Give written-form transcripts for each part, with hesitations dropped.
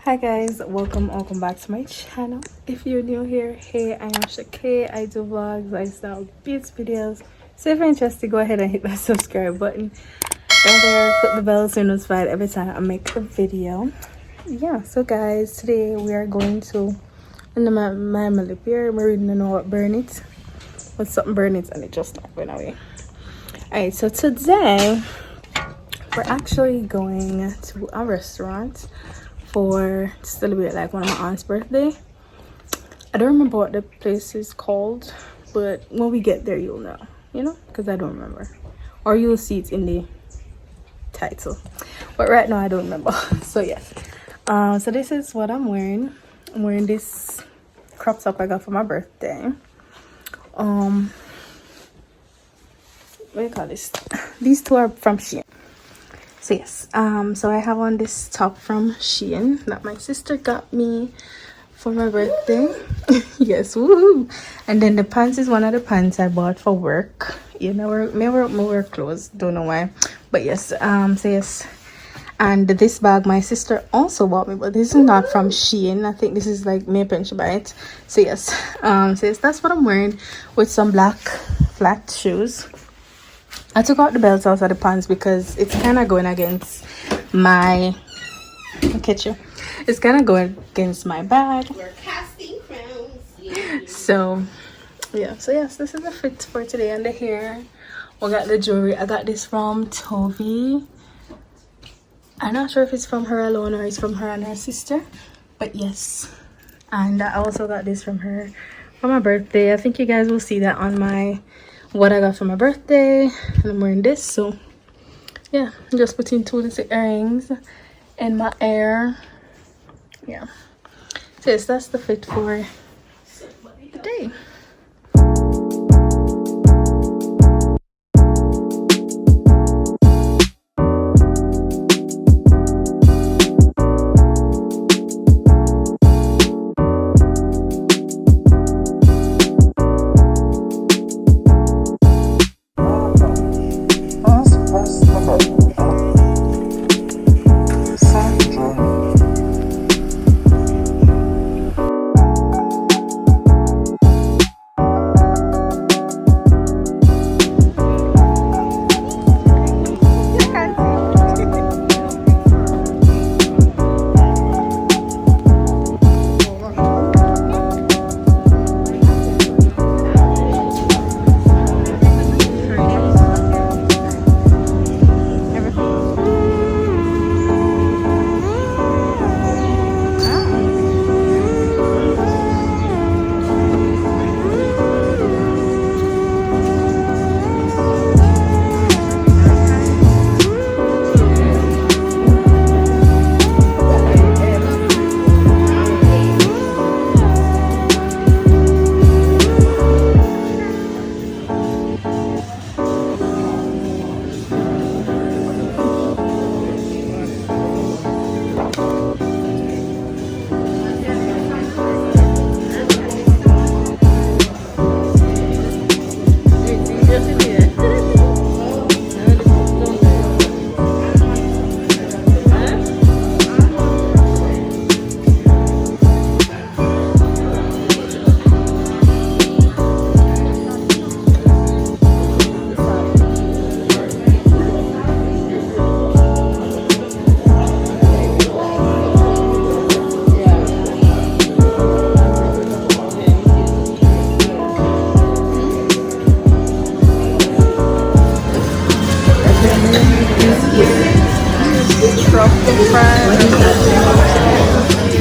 Hi guys, welcome back to my channel. If you're new here, hey, I am Shakay. I do vlogs, lifestyle, beauty videos. So if you're interested, go ahead and hit that subscribe button. Down there, click the bell so you're notified every time I make a video. Yeah, so guys, today we are going to my lip here. I'm reading to know what burn it. But something burn it and it just not went away. Alright, so today we're actually going to a restaurant for to celebrate like one of my aunt's birthday. I don't remember what the place is called, but when we get there you'll know, because I don't remember, or you'll see it in the title, but right now I don't remember. So yes, so this is what I'm wearing. I'm wearing this crop top I got for my birthday. What do you call this? These two are from Shein. So yes, so I have on this top from Shein that my sister got me for my birthday. Yes, woohoo! And then the pants is one of the pants I bought for work. Wear clothes, don't know why, but yes. So yes, and this bag my sister also bought me, but this is not from Shein. I think this is like me pinch by it. So yes, that's what I'm wearing with some black flat shoes. I took out the belt out of the pants because it's kind of going against my it's kind of going against my bag. We're casting crowns. Yeah. So yes, this is the fit for today. And the hair, we got the jewelry. I got this from Toby. I'm not sure if it's from her alone or it's from her and her sister, but yes. And I also got this from her for my birthday. I think you guys will see that on my what I got for my birthday, and I'm wearing this. So yeah, I'm just putting two little earrings in my hair. Yeah, so yes, that's the fit for the day.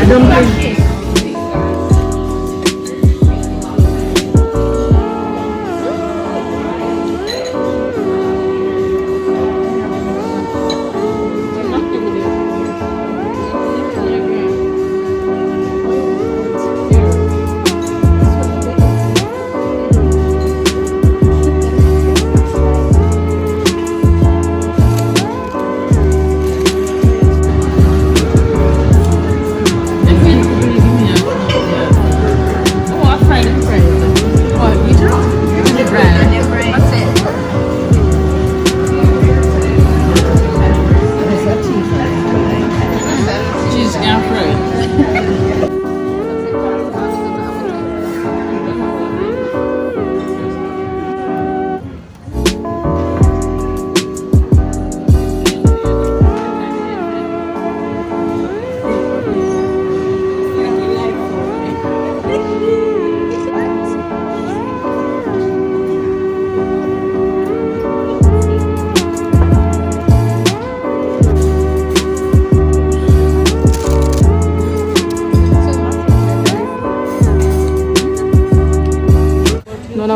I don't think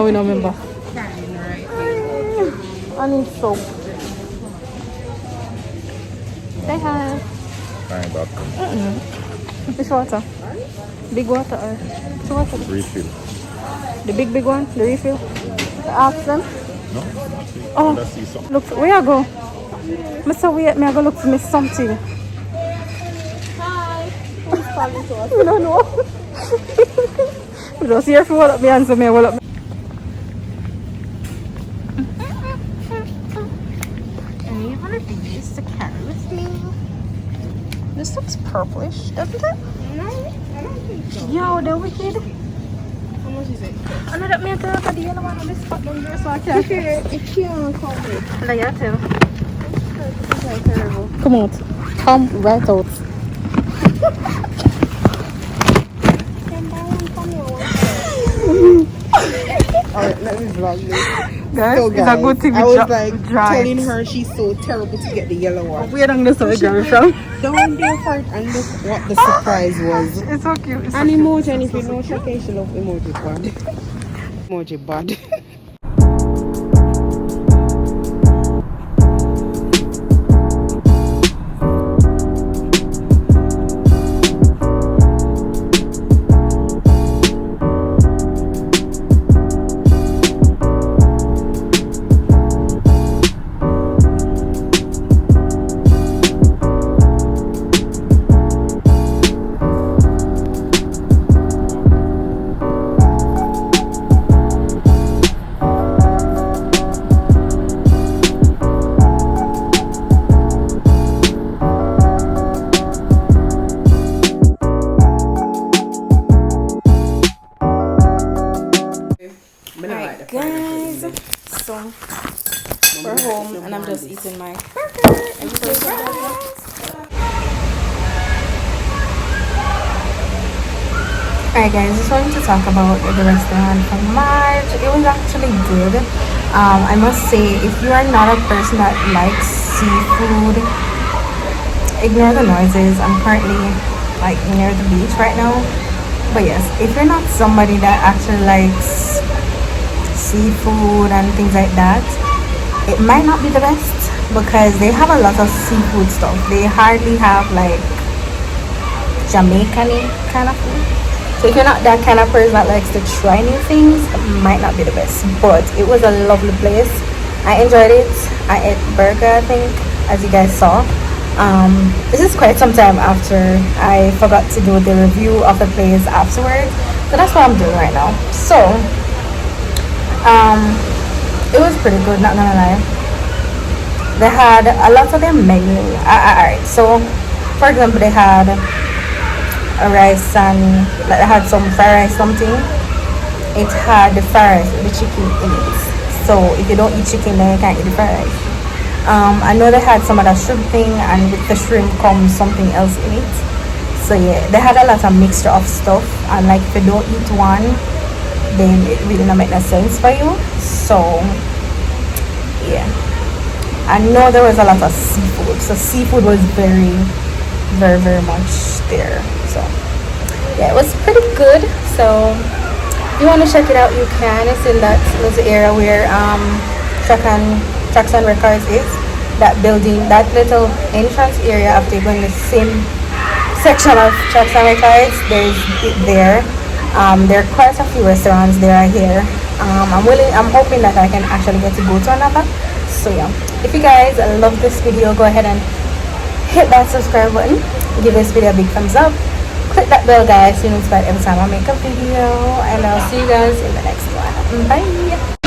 No, we don't remember. I need soap. Say hi. Fine, but Which water? Big water or which water? refill. The big one? The refill? The ask them? No, Oh, let's see some. look, where you go? Mr. Wait, me I go look for me something. Hi. Who's calling to us? I don't know. We just here for hold up me hands so me hold up. And even if you used to carry with me. This looks purplish, doesn't it? No, I don't think so. Yo, the wicked. How much is it? I know that me tell the yellow one on this spot down there so I can't. It can't come with. Like you tell. It's like terrible. Come out. Come right out. Alright, let me vlog this. Guys, So it's a good thing we I was dro- like dry telling it. her she's so terrible to get the yellow one. Where don't this away from? Down there for it, and look what the surprise was. It's so cute. It's so An cute. emoji, and if you know Shakay, she love emoji bad. Emoji bad. Alright guys, so we're home and I'm just eating my burger. Alright guys, just wanted to talk about the restaurant from March. It was actually good. I must say, if you are not a person that likes seafood, ignore the noises. I'm currently like near the beach right now. But yes, if you're not somebody that actually likes seafood and things like that, it might not be the best because they have a lot of seafood stuff. They hardly have like Jamaican kind of food. So if you're not that kind of person that likes to try new things, it might not be the best. But it was a lovely place. I enjoyed it. I ate burger, I think, as you guys saw. This is quite some time after I forgot to do the review of the place afterwards. So that's what I'm doing right now. So it was pretty good, not gonna lie. They had a lot of their menu. Alright, so for example, they had a rice and like they had some fried rice something. It had the fried rice with the chicken in it. So if you don't eat chicken, then you can't eat the fried rice. I know they had some of that shrimp thing, and with the shrimp comes something else in it. So yeah, they had a lot of mixture of stuff, and like if you don't eat one, then it really not make no sense for you. So yeah, I know there was a lot of seafood, so seafood was very much there. So yeah, it was pretty good. So if you want to check it out, you can. It's in that little area where Jackson Records is. That building, that little entrance area, after going the same section of Jackson Records, there's it there. There are quite a few restaurants there are here. I'm hoping that I can actually get to go to another. So yeah, if you guys love this video, go ahead and hit that subscribe button, give this video a big thumbs up, click that bell guys so you're notified every time I make a video, and I'll see you guys in the next one. Bye.